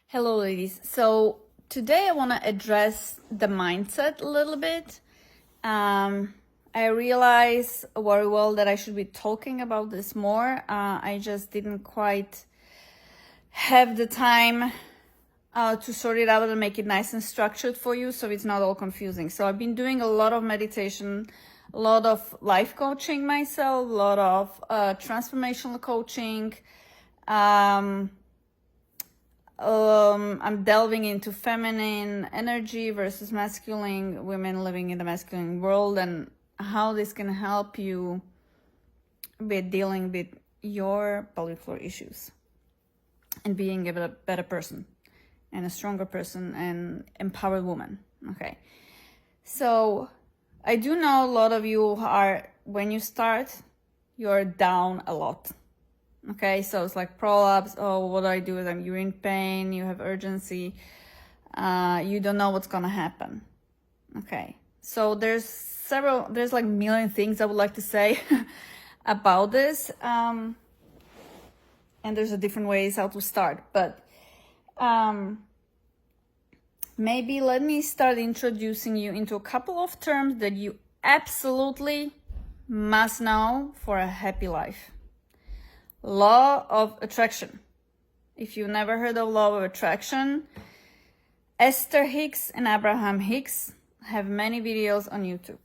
Hello, ladies. So today I want to address the mindset a little bit. I realize very well that I should be talking about this more. I just didn't quite have the time to sort it out and make it nice and structured for you so it's not all confusing. So I've been doing a lot of meditation, a lot of life coaching myself, a lot of transformational coaching. I'm delving into feminine energy versus masculine, women living in the masculine world, and how this can help you with dealing with your pelvic floor issues and being a better person and a stronger person and empowered woman. Okay. So I do know a lot of you are, when you start, you're down a lot. Okay, so it's like prolapse. Oh, what do I do? You're in pain, you have urgency, you don't know what's gonna happen. Okay, so there's like a million things I would like to say about this, and there's a different ways how to start, but maybe let me start introducing you into a couple of terms that you absolutely must know for a happy life. Law of attraction. If you've never heard of law of attraction, Esther Hicks and Abraham Hicks have many videos on YouTube.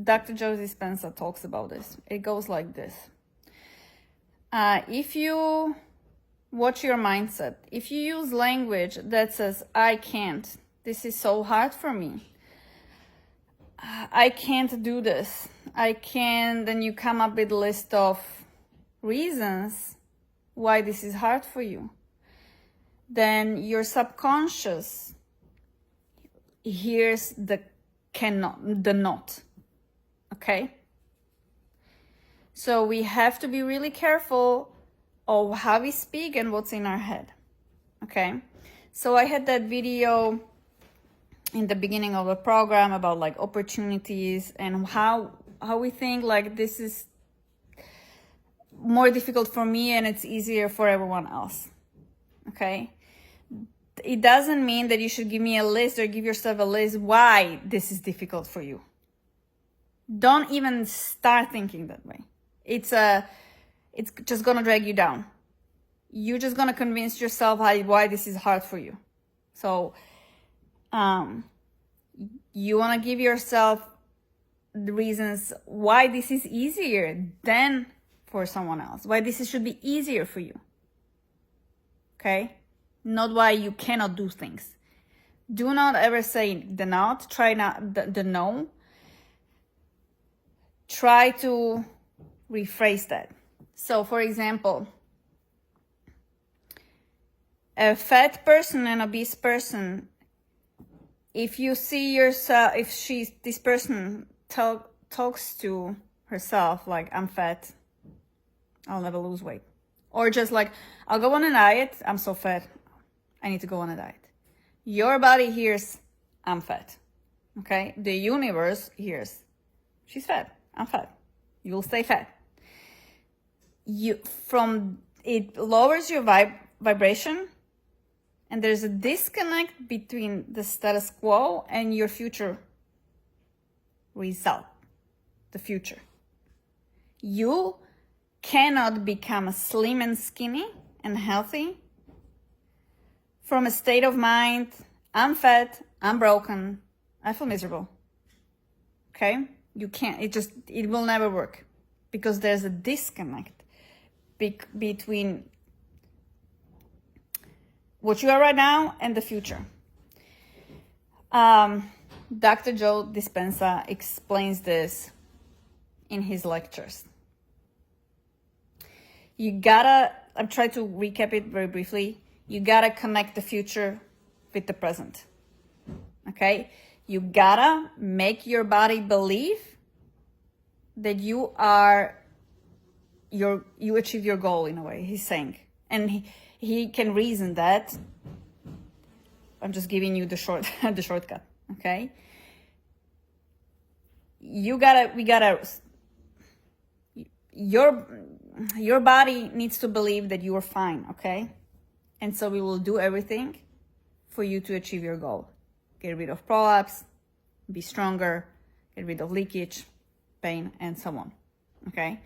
Dr. Joe Dispenza talks about this. It goes like this. If you watch your mindset, if you use language that says, I can't, this is so hard for me, I can't do this, I can't, then you come up with a list of reasons why this is hard for you. Then your subconscious hears the cannot, the not. Okay? So we have to be really careful of how we speak and what's in our head. Okay? So I had that video in the beginning of the program about like opportunities and how we think like this is more difficult for me and it's easier for everyone else. Okay? It doesn't mean that you should give me a list or give yourself a list why this is difficult for you. Don't even start thinking that way. It's just gonna drag you down. You're just gonna convince yourself why this is hard for you. So you want to give yourself the reasons why this is easier than for someone else, why this should be easier for you. Okay? Not why you cannot do things. Do not ever say the not, try not the no. Try to rephrase that. So for example, a fat person and obese person, if you see yourself, if this person talks to herself like, I'm fat, I'll never lose weight. Or just like, I'll go on a diet, I'm so fat, I need to go on a diet. Your body hears, I'm fat. Okay? The universe hears, she's fat, I'm fat. You'll stay fat. It lowers your vibration, and there's a disconnect between the status quo and your future result, the future. You cannot become slim and skinny and healthy from a state of mind, I'm fat, I'm broken, I feel miserable. Okay? You can't, it will never work because there's a disconnect between what you are right now and the future. Dr. Joe Dispenza explains this in his lectures. I'm trying to recap it very briefly. You gotta connect the future with the present. Okay? You gotta make your body believe that you achieve your goal in a way, he's saying. And he can reason that. I'm just giving you the shortcut, okay? Your body needs to believe that you are fine, okay? And so we will do everything for you to achieve your goal. Get rid of prolapse, be stronger, get rid of leakage, pain, and so on. Okay?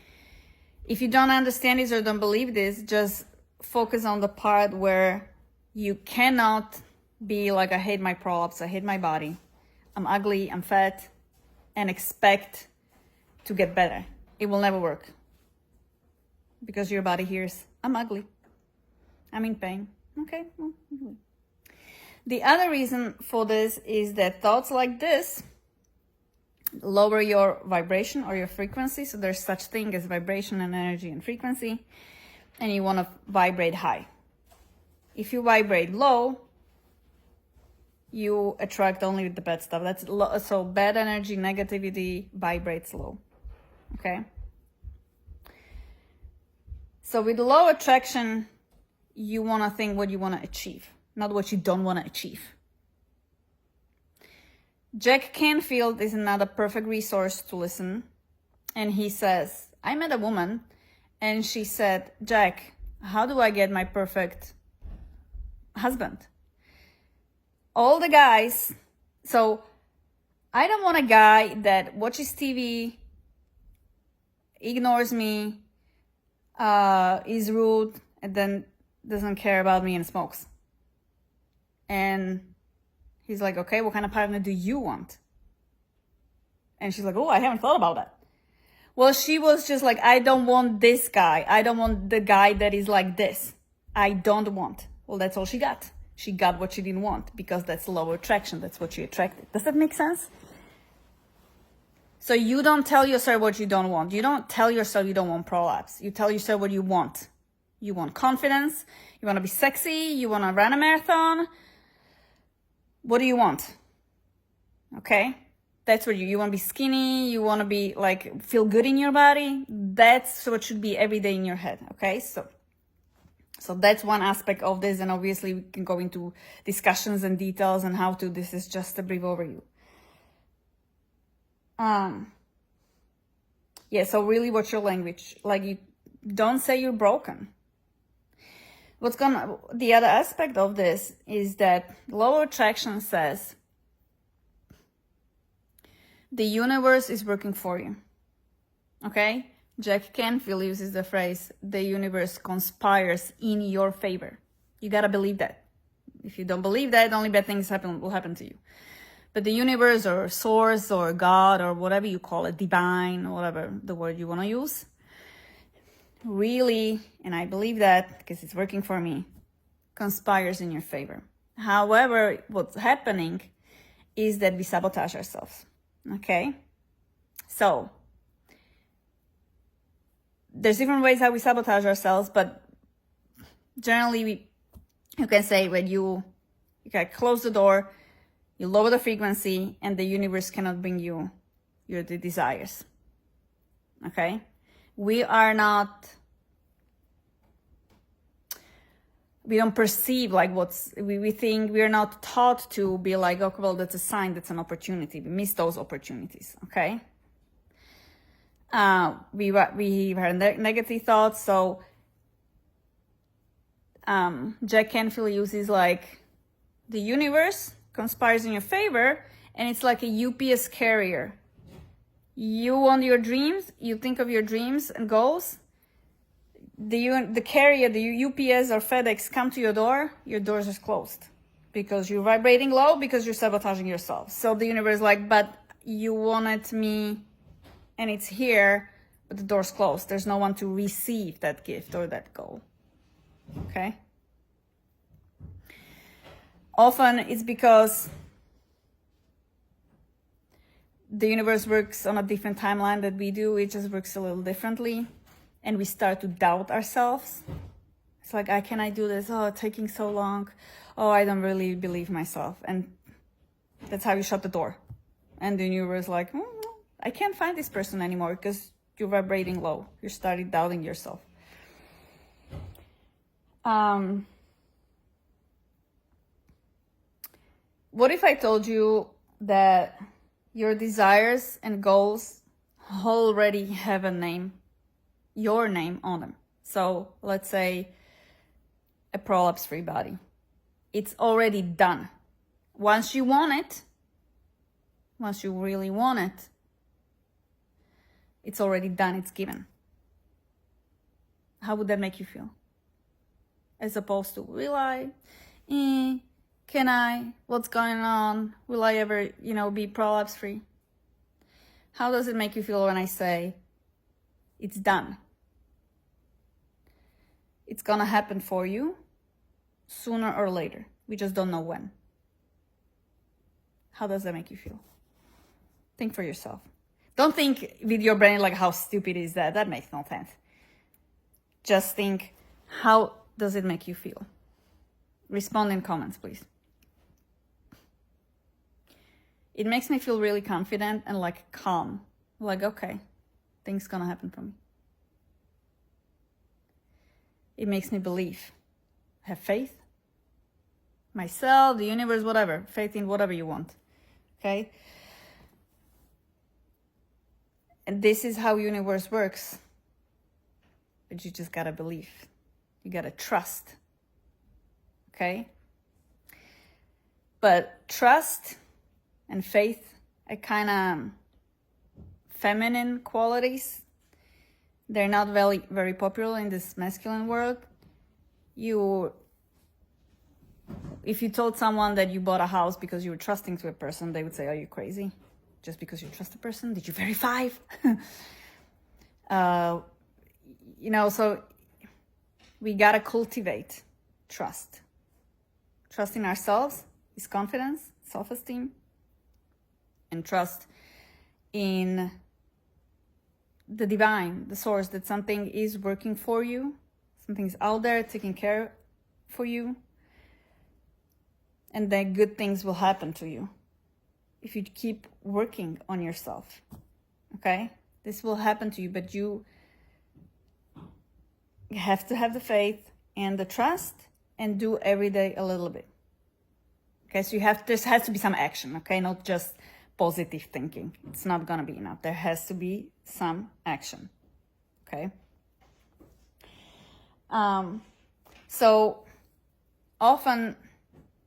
If you don't understand this or don't believe this, just focus on the part where you cannot be like, I hate my prolapse, I hate my body, I'm ugly, I'm fat, and expect to get better. It will never work. Because your body hears, I'm ugly, I'm in pain. Okay, well, the other reason for this is that thoughts like this lower your vibration or your frequency. So there's such thing as vibration and energy and frequency, and you want to vibrate high. If you vibrate low, you attract only the bad stuff. That's so bad energy, negativity vibrates low. Okay. So with low attraction, you want to think what you want to achieve, not what you don't want to achieve. Jack Canfield is another perfect resource to listen. And he says, I met a woman and she said, Jack, how do I get my perfect husband? All the guys, so I don't want a guy that watches TV, ignores me, is rude, and then doesn't care about me and smokes. And he's like, okay, what kind of partner do you want? And she's like, oh, I haven't thought about that. Well, she was just like, I don't want this guy. I don't want the guy that is like this. I don't want. Well, that's all she got. She got what she didn't want because that's low attraction. That's what she attracted. Does that make sense? So you don't tell yourself what you don't want. You don't tell yourself you don't want prolapse. You tell yourself what you want. You want confidence. You want to be sexy. You want to run a marathon. What do you want? Okay? That's what you want to be skinny. You want to be like, feel good in your body. That's what should be every day in your head. Okay? So that's one aspect of this. And obviously we can go into discussions and details and how to, this is just a brief overview. Yeah, so really what's your language? Like, you don't say you're broken. The other aspect of this is that low attraction says the universe is working for you. Okay? Jack Canfield uses the phrase, the universe conspires in your favor. You gotta believe that. If you don't believe that, only bad things will happen to you. But the universe or source or God or whatever you call it, divine, whatever the word you want to use, really, and I believe that because it's working for me, conspires in your favor. However, what's happening is that we sabotage ourselves. Okay? So, there's different ways how we sabotage ourselves, but generally you can say when you can close the door, you lower the frequency, and the universe cannot bring you your desires. Okay? We don't perceive like we think, we're not taught to be like, okay, well, that's a sign, that's an opportunity. We miss those opportunities. Okay? We have negative thoughts. So, Jack Canfield uses like the universe conspires in your favor, and it's like a UPS carrier. You want your dreams, you think of your dreams and goals, the carrier, the UPS or FedEx come to your doors is closed because you're vibrating low, because you're sabotaging yourself. So the universe is like, but you wanted me and it's here, but the door's closed. There's no one to receive that gift or that goal. Okay? Often it's because the universe works on a different timeline that we do. It just works a little differently. And we start to doubt ourselves. It's like, can I do this? Oh, it's taking so long. Oh, I don't really believe myself. And that's how you shut the door. And the universe is like, I can't find this person anymore because you're vibrating low. You started doubting yourself. What if I told you that your desires and goals already have a name, your name on them? So let's say a prolapse-free body. It's already done. Once you want it, once you really want it, it's already done, it's given. How would that make you feel? As opposed to, will I? Can I? What's going on? Will I ever, be prolapse-free? How does it make you feel when I say, it's done? It's gonna happen for you sooner or later. We just don't know when. How does that make you feel? Think for yourself. Don't think with your brain like, how stupid is that? That makes no sense. Just think, how does it make you feel? Respond in comments, please. It makes me feel really confident and like calm. Like, okay, things gonna happen for me. It makes me believe. Have faith. Myself, the universe, whatever. Faith in whatever you want. Okay? And this is how universe works. But you just gotta believe. You gotta trust. Okay? But trust and faith are kind of feminine qualities. They're not very popular in this masculine world. If you told someone that you bought a house because you were trusting to a person, they would say, are you crazy? Just because you trust a person? Did you verify? So we gotta cultivate trust. Trust in ourselves is confidence, self-esteem, and trust in the divine, the source, that something is working for you, something's out there taking care for you, and that good things will happen to you if you keep working on yourself. Okay? This will happen to you, but you have to have the faith and the trust and do every day a little bit. Okay, so there has to be some action, okay? Not just positive thinking. It's not gonna be enough. There has to be some action, okay? So often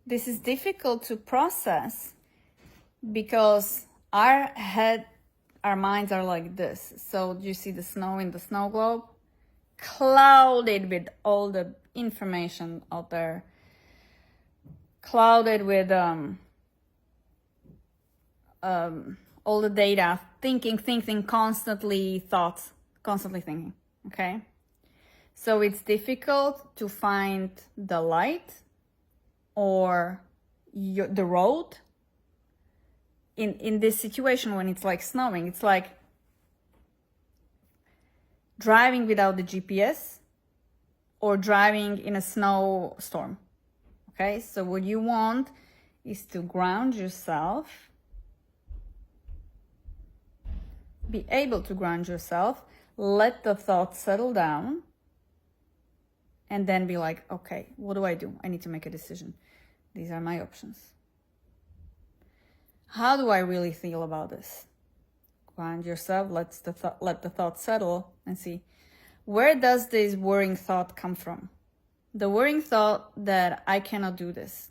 this is difficult to process because our minds are like this. So you see the snow in the snow globe? Clouded with all the information out there. Clouded with all the data, thinking constantly, thoughts, constantly thinking, okay? So it's difficult to find the light or the road in this situation when it's like snowing. It's like driving without the GPS or driving in a snowstorm, okay? So what you want is to ground yourself, be able to ground yourself, let the thoughts settle down, and then be like, okay, what do? I need to make a decision. These are my options. How do I really feel about this? Ground yourself, let the thought settle, and see, where does this worrying thought come from? The worrying thought that I cannot do this,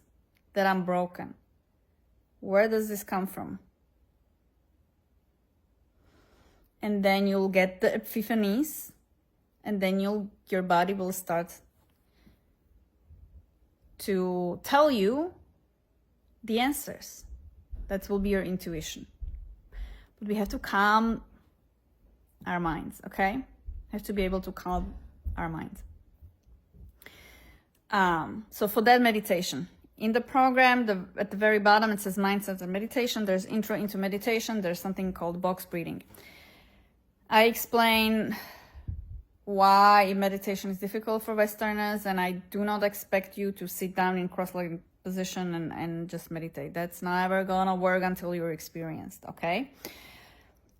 that I'm broken. Where does this come from? And then you'll get the epiphanies, and then your body will start to tell you the answers. That will be your intuition. But we have to calm our minds, okay? We have to be able to calm our minds. So for that meditation, in the program, at the very bottom, it says mindset and meditation. There's intro into meditation. There's something called box breathing. I explain why meditation is difficult for Westerners, and I do not expect you to sit down in cross-legged position and just meditate. That's never gonna work until you're experienced, okay?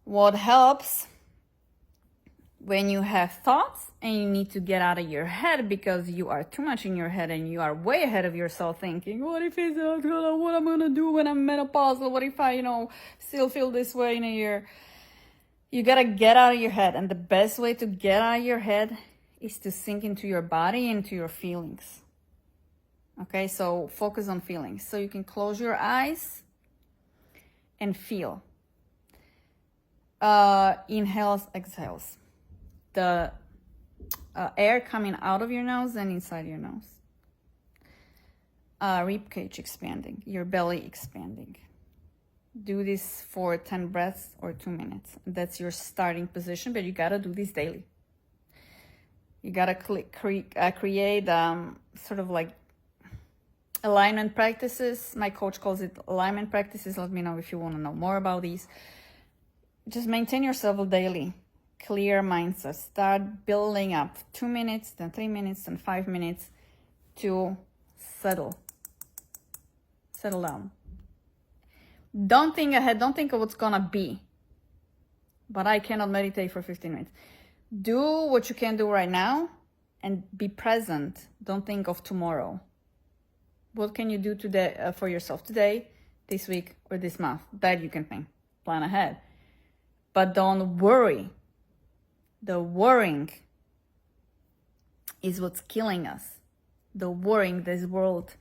What helps when you have thoughts and you need to get out of your head because you are too much in your head and you are way ahead of yourself thinking, what if it's not gonna, what I'm gonna do when I'm menopausal? What if I, still feel this way in a year? You gotta get out of your head. And the best way to get out of your head is to sink into your body, into your feelings. Okay, so focus on feelings. So you can close your eyes and feel. Inhales, exhales. The air coming out of your nose and inside your nose. Rib cage expanding, your belly expanding. Do this for 10 breaths or 2 minutes. That's your starting position, but you gotta do this daily. You gotta create sort of like alignment practices. My coach calls it alignment practices. Let me know if you want to know more about these. Just maintain yourself daily. Clear mindset. Start building up 2 minutes, then 3 minutes, then 5 minutes to settle down. Don't think ahead. Don't think of what's gonna be. But I cannot meditate for 15 minutes. Do what you can do right now and be present. Don't think of tomorrow. What can you do today for yourself today, this week, or this month? That you can plan ahead. But don't worry. The worrying is what's killing us. The worrying, this world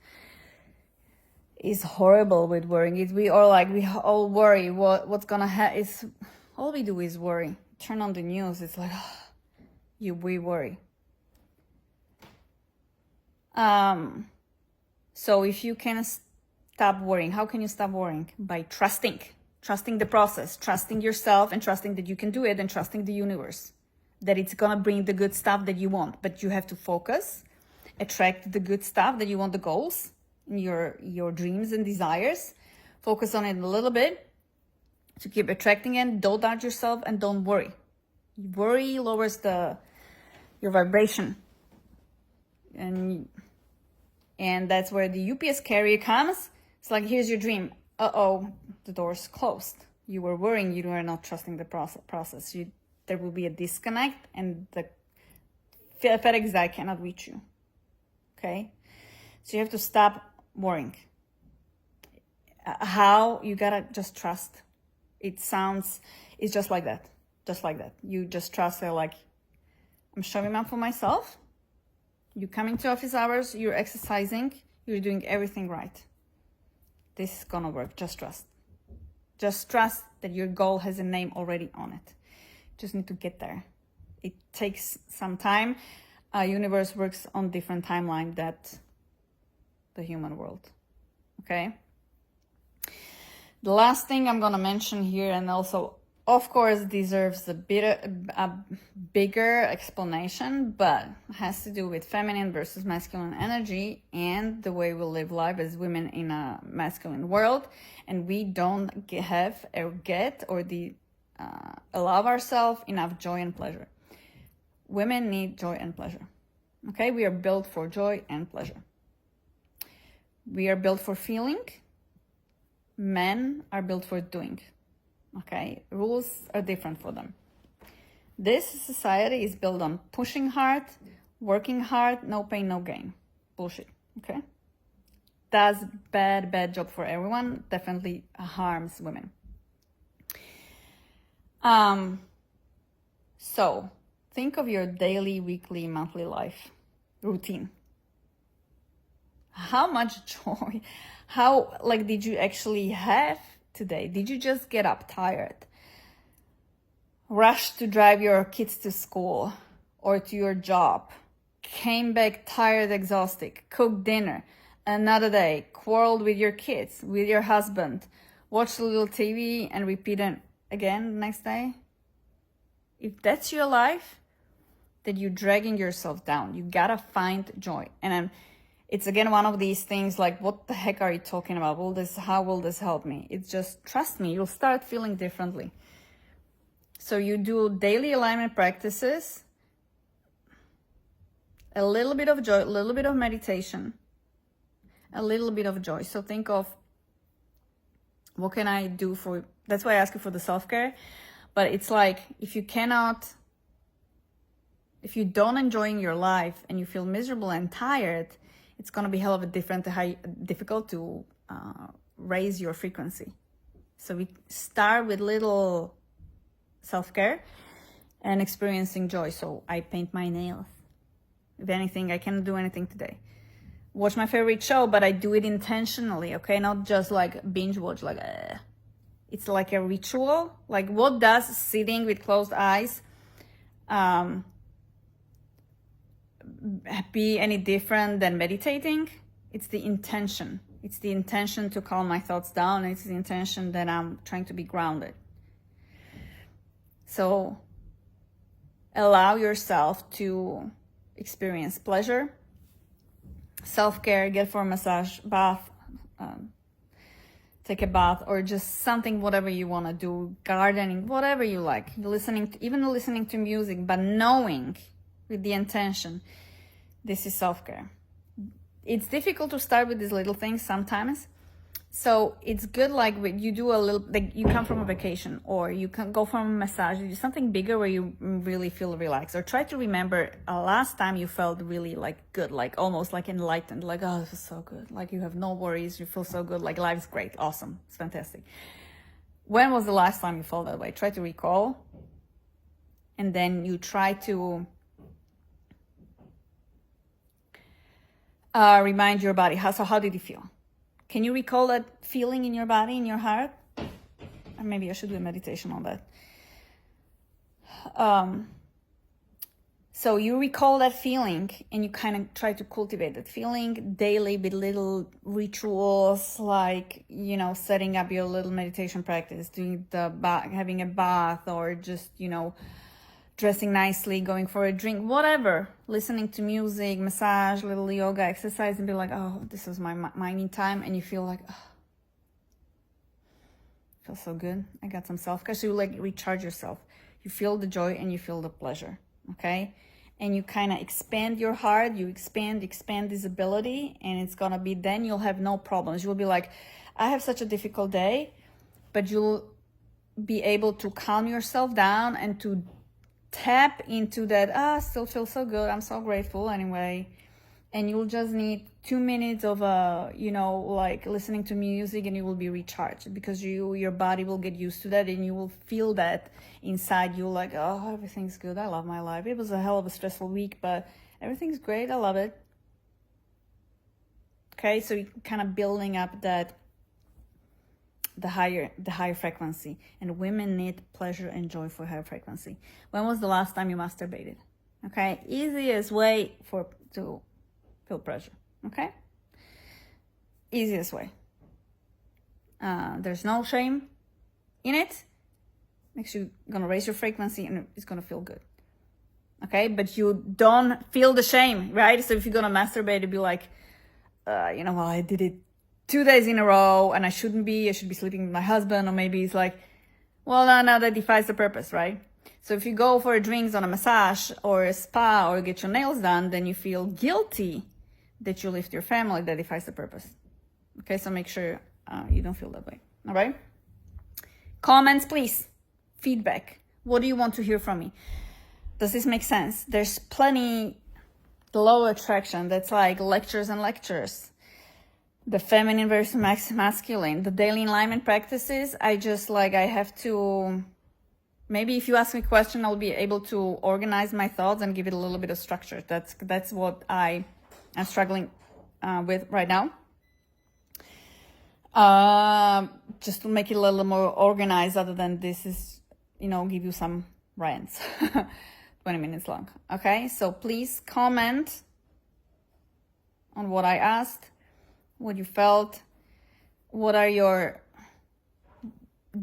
is horrible with worrying. We all worry what's gonna happen. All we do is worry. Turn on the news, it's like, we worry. So if you can stop worrying, how can you stop worrying? By trusting the process, trusting yourself, and trusting that you can do it, and trusting the universe, that it's gonna bring the good stuff that you want. But you have to focus, attract the good stuff that you want, the goals, your dreams and desires. Focus on it a little bit to keep attracting it. Don't doubt yourself and don't worry. Worry lowers your vibration, and that's where the UPS carrier comes. It's like, here's your dream. The door's closed. You were worrying. You were not trusting the process. There will be a disconnect, and the FedEx guy cannot reach you. Okay, so you have to stop worrying. How? You gotta just trust. It's just like that. Just like that. You just trust that, like, I'm showing up for myself. You're coming to office hours, you're exercising, you're doing everything right. This is gonna work. Just trust. Just trust that your goal has a name already on it. Just need to get there. It takes some time. Universe works on different timeline than the human world. Okay? The last thing I'm gonna mention here, and also of course deserves a bigger explanation, but has to do with feminine versus masculine energy and the way we live life as women in a masculine world, and we don't allow ourselves enough joy and pleasure. Women need joy and pleasure. Okay, we are built for joy and pleasure. We are built for feeling. Men are built for doing. Okay, rules are different for them. This society is built on pushing hard, working hard, no pain, no gain. Bullshit. Okay, does bad job for everyone. Definitely harms women. So think of your daily, weekly, monthly life routine. How much joy, did you actually have today? Did you just get up tired, rush to drive your kids to school or to your job, came back tired, exhausted, cooked dinner, another day, quarreled with your kids, with your husband, watched a little TV and repeat it again the next day? If that's your life, then you're dragging yourself down. You gotta find joy. And it's again one of these things like, what the heck are you talking about? How will this help me? It's just, trust me, you'll start feeling differently. So you do daily alignment practices, a little bit of joy, a little bit of meditation, a little bit of joy. So think of, what can I do for, that's why I ask you for the self-care. But it's like, if you don't enjoy your life and you feel miserable and tired, it's going to be hell of a difficult to raise your frequency. So we start with little self-care and experiencing joy. So I paint my nails. If anything, I cannot do anything today. watch my favorite show, but I do it intentionally, okay? Not just like binge watch, like, it's like a ritual. Like, what does sitting with closed eyes be any different than meditating? It's the intention. It's the intention to calm my thoughts down. It's the intention that I'm trying to be grounded. So allow yourself to experience pleasure, self-care, get for a massage, bath, take a bath, or just something, whatever you want to do, gardening, whatever you like, even listening to music, but knowing with the intention, this is self-care. It's difficult to start with these little things sometimes. So it's good, like when you do a little, like you come from a vacation, or you can go from a massage, you do something bigger where you really feel relaxed, or try to remember last time you felt really like good, like almost like enlightened, like, oh, this is so good. Like you have no worries, you feel so good, like life is great, awesome, it's fantastic. When was the last time you felt that way? Try to recall, and then you try to remind your body. How did you feel? Can you recall that feeling in your body, in your heart? Or maybe I should do a meditation on that. So you recall that feeling, and you kind of try to cultivate that feeling daily with little rituals, like, you know, setting up your little meditation practice, doing having a bath, or just, you know, dressing nicely, going for a drink, whatever, listening to music, massage, little yoga, exercise, and be like, oh, this is my me time. And you feel like, oh, feels so good. I got some self-care. So you like recharge yourself. You feel the joy and you feel the pleasure, okay? And you kind of expand your heart, you expand this ability, and it's gonna be, then you'll have no problems. You'll be like, I have such a difficult day, but you'll be able to calm yourself down and to tap into that, still feel so good, I'm so grateful anyway. And you'll just need 2 minutes of you know, like listening to music, and you will be recharged, because your body will get used to that, and you will feel that inside you, like, oh, everything's good, I love my life. It was a hell of a stressful week, but everything's great, I love it. Okay, so you're kind of building up that the higher frequency, and women need pleasure and joy for higher frequency. When was the last time you masturbated? Okay, easiest way to feel pleasure. Okay, easiest way. There's no shame in it. Makes you gonna raise your frequency, and it's gonna feel good. Okay, but you don't feel the shame, right? So if you're gonna masturbate, it'd be like, you know, well, I did it 2 days in a row, and I should be sleeping with my husband. Or maybe it's like, well, no, that defies the purpose, right? So if you go for drinks on a massage or a spa or get your nails done, then you feel guilty that you left your family. That defies the purpose. Okay, so make sure you don't feel that way. All right? Comments, please. Feedback. What do you want to hear from me? Does this make sense? There's plenty. The law of attraction, that's like lectures and lectures. The feminine versus masculine, the daily alignment practices, I have to, maybe if you ask me a question, I'll be able to organize my thoughts and give it a little bit of structure. That's what I am struggling with right now. Just to make it a little more organized, other than this is, you know, give you some rants. 20 minutes long. Okay, so please comment on what I asked, what you felt, what are your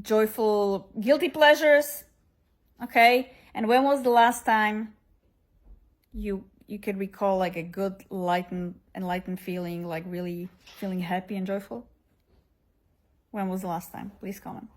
joyful, guilty pleasures, okay? And when was the last time you could recall like a good, enlightened feeling, like really feeling happy and joyful? When was the last time? Please comment.